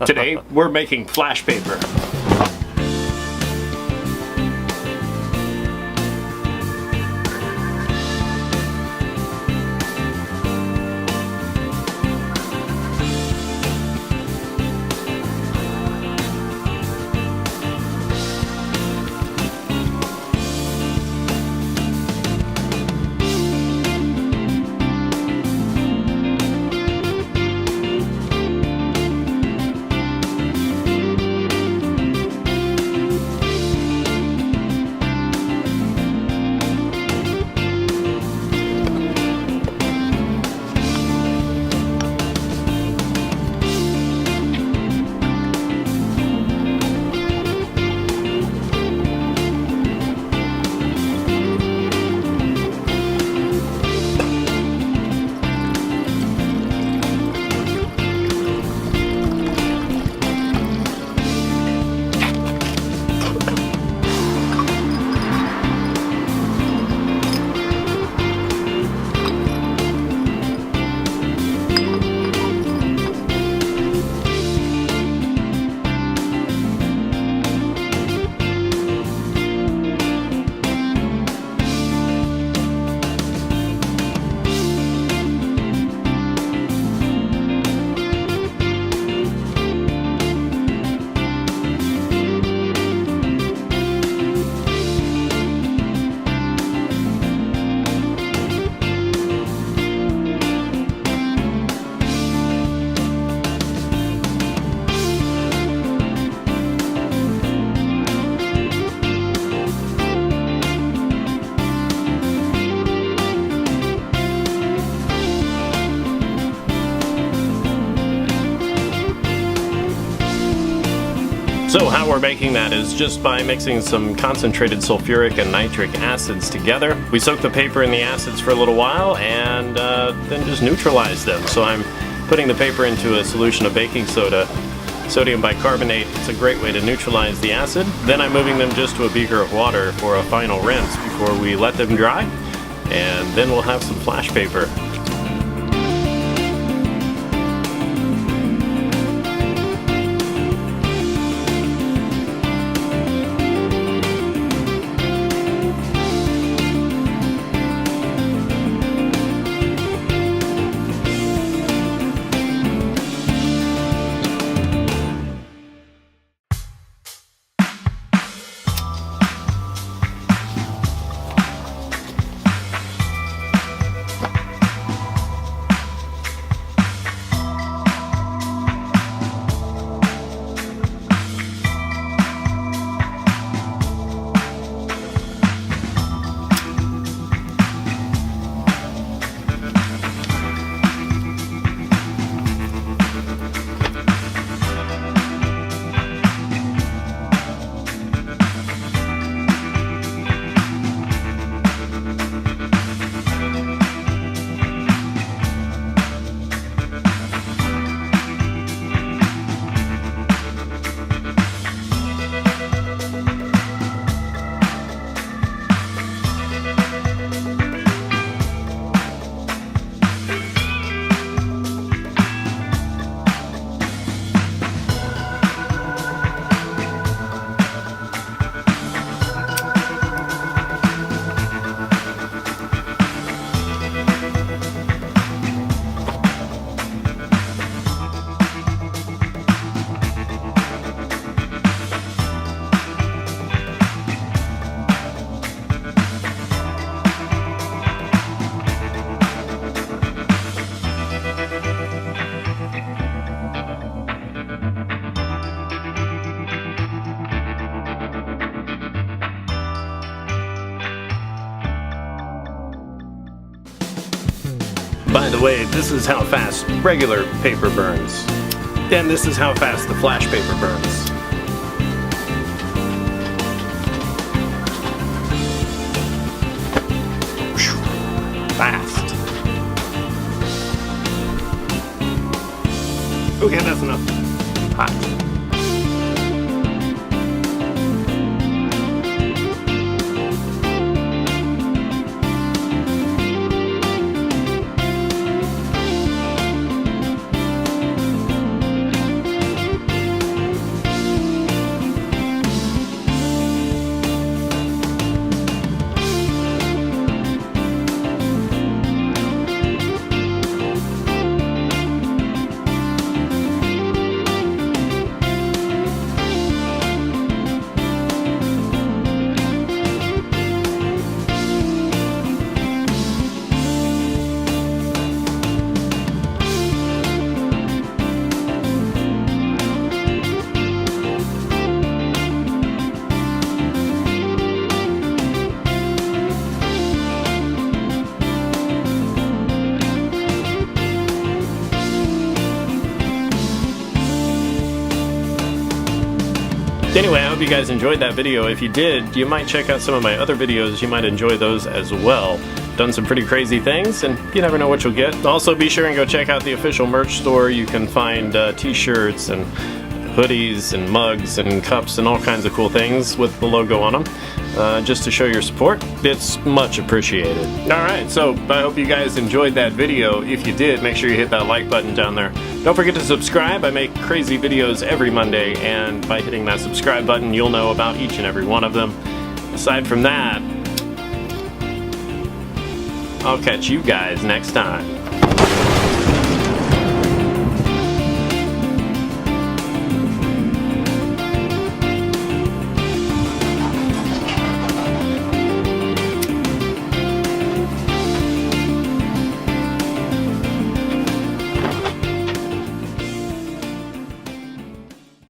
Today we're making flash paper. So how we're making that is just by mixing some concentrated sulfuric and nitric acids together. We soak the paper in the acids for a little while and then just neutralize them. So I'm putting the paper into a solution of baking soda, sodium bicarbonate. It's a great way to neutralize the acid. Then I'm moving them just to a beaker of water for a final rinse before we let them dry. And then we'll have some flash paper. By the way, this is how fast regular paper burns. And this is how fast the flash paper burns. Fast. Okay, that's enough. Hot. Anyway, I hope you guys enjoyed that video. If you did, you might check out some of my other videos. You might enjoy those as well. Done some pretty crazy things, and you never know what you'll get. Also, be sure and go check out the official merch store. You can find t-shirts and hoodies and mugs and cups and all kinds of cool things with the logo on them, just to show your support. It's much appreciated. Alright, so I hope you guys enjoyed that video. If you did, make sure you hit that like button down there. Don't forget to subscribe. I make crazy videos every Monday, and by hitting that subscribe button, you'll know about each and every one of them. Aside from that, I'll catch you guys next time.